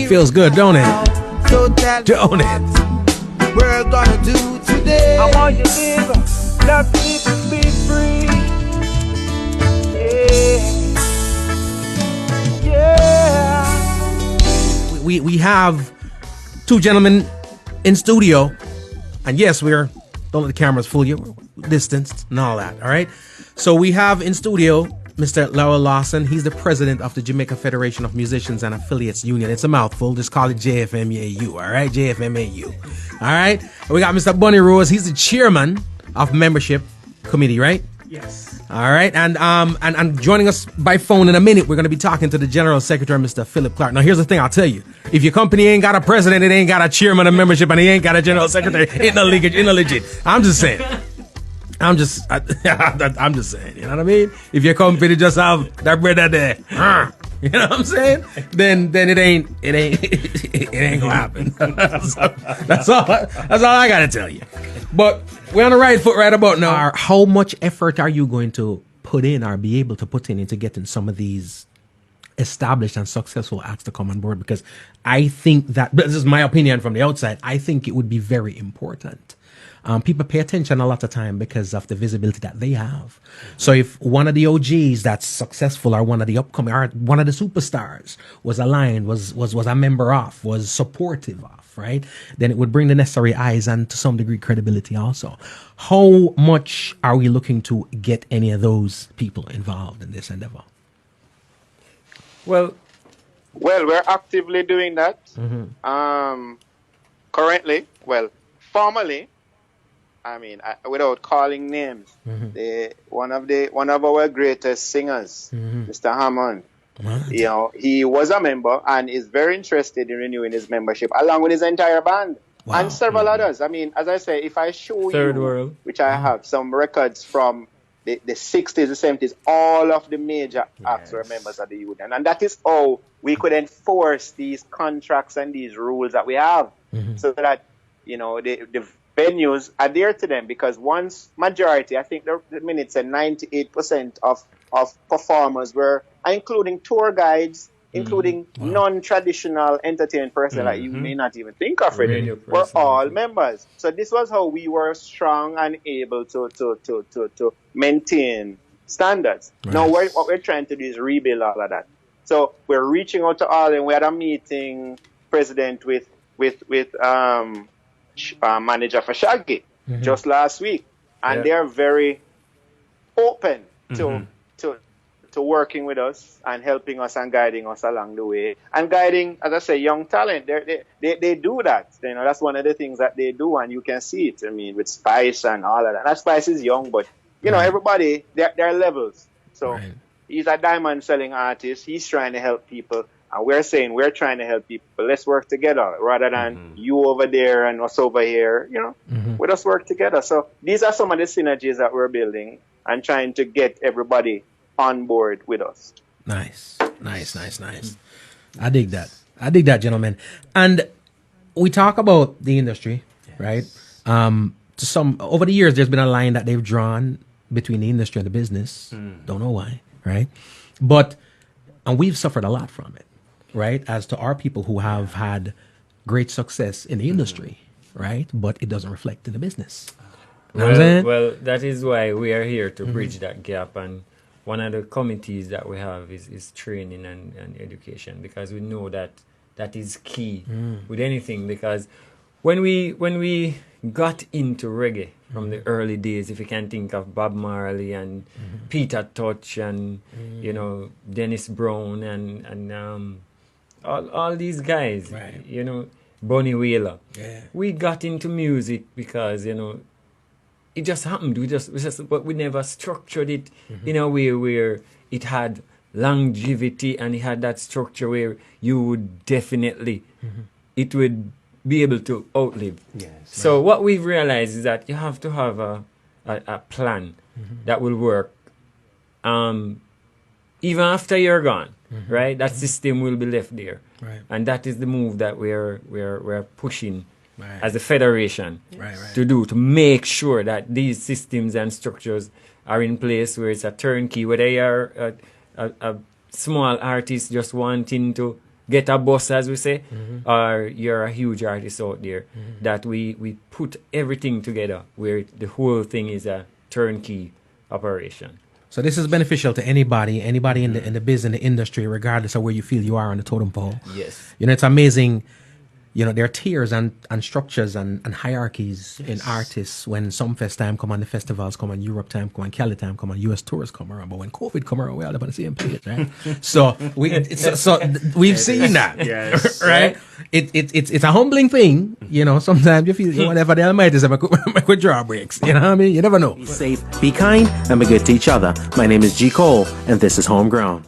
Feels good, don't it? So that Don't it? we're gonna do today. I want you to live, let people be free. Yeah. We have two gentlemen in studio, and yes, don't let the cameras fool you. We're distanced and all that. All right. So we have in studio Mr. Lowell Lawson. He's the president of the Jamaica Federation of Musicians and Affiliates Union. It's a mouthful. Just call it JFMAU. All right, JFMAU. All right. And we got Mr. Bunny Rose. He's the chairman of membership committee, right? Yes. All right, and joining us by phone in a minute, we're going to be talking to the General Secretary, Mr. Philip Clark. Now, here's the thing I'll tell you. If your company ain't got a president, it ain't got a chairman of membership, and he ain't got a General Secretary, it ain't legit. I'm just saying. I'm just saying, you know what I mean? If your company just have that bread there, you know what I'm saying? Then it ain't gonna happen. That's all I gotta tell you. But we're on the right foot right about now. How much effort are you going to put in or be able to put in into getting some of these established and successful acts to come on board? Because I think that, this is my opinion from the outside, I think it would be very important. People pay attention a lot of time because of the visibility that they have. So if one of the OGs that's successful or one of the upcoming or one of the superstars was aligned, was a member of, was supportive of, right? Then it would bring the necessary eyes and to some degree credibility also. How much are we looking to get any of those people involved in this endeavor? Well, we're actively doing that. Currently, formally, I mean, without calling names, one of our greatest singers, Mr. Hammond, you know, he was a member and is very interested in renewing his membership along with his entire band and several others. I mean, as I say, if I show Third you, world. which I have some records from the 60s, the 70s, all of the major acts were members of the union, and that is how we could enforce these contracts and these rules that we have, so that, you know, the venues adhere to them, because once majority, I think the minutes said 98% of performers were, including tour guides, including non-traditional entertainment personnel that you may not even think of it, were all members. So this was how we were strong and able to maintain standards. Right. Now what we're trying to do is rebuild all of that. So we're reaching out to all, and we had a meeting, President, with manager for Shaggy just last week, and they are very open to working with us and helping us and guiding us along the way, and guiding, as I say, young talent. They do that. You know, that's one of the things that they do, and you can see it. I mean, with Spice and all of that. That Spice is young, but you know, everybody, there are levels. So he's a diamond selling artist. He's trying to help people. And we're saying we're trying to help people. Let's work together rather than you over there and us over here. You know, let us work together. So these are some of the synergies that we're building and trying to get everybody on board with us. Nice. I dig that, gentlemen. And we talk about the industry, right? To some, over the years, there's been a line that they've drawn between the industry and the business. Don't know why, right? And we've suffered a lot from it, right? As to our people who have had great success in the industry, right? But it doesn't reflect in the business. You know what I'm saying? Well, that is why we are here to bridge that gap. And one of the committees that we have is training and education, because we know that is key with anything. Because when we got into reggae from the early days, if you can think of Bob Marley and Peter Tosh and you know, Dennis Brown and all these guys, you know, Bunny Wailer. We got into music because, you know, it just happened. But we never structured it in a way where it had longevity and it had that structure where you would definitely, it would be able to outlive. So what we've realized is that you have to have a plan that will work even after you're gone, right? That system will be left there. And that is the move that we're pushing as a federation to do, to make sure that these systems and structures are in place where it's a turnkey, whether you're a small artist just wanting to get a bus, as we say, or you're a huge artist out there, that we put everything together where the whole thing is a turnkey operation. So this is beneficial to anybody in the business, in the industry, regardless of where you feel you are on the totem pole. Yes. You know, it's amazing. You know, there are tiers and structures and hierarchies in artists. When some fest time come on, the festivals come on, Europe time come on, Cali time come on, US tours come around. But when COVID come around, we're all up on the same page, right? So we've seen that, Yes. right? It's a humbling thing, you know. Sometimes you feel whatever the Almighty says, I could draw breaks. You know what I mean? You never know. Be safe, be kind, and be good to each other. My name is G. Cole, and this is Homegrown.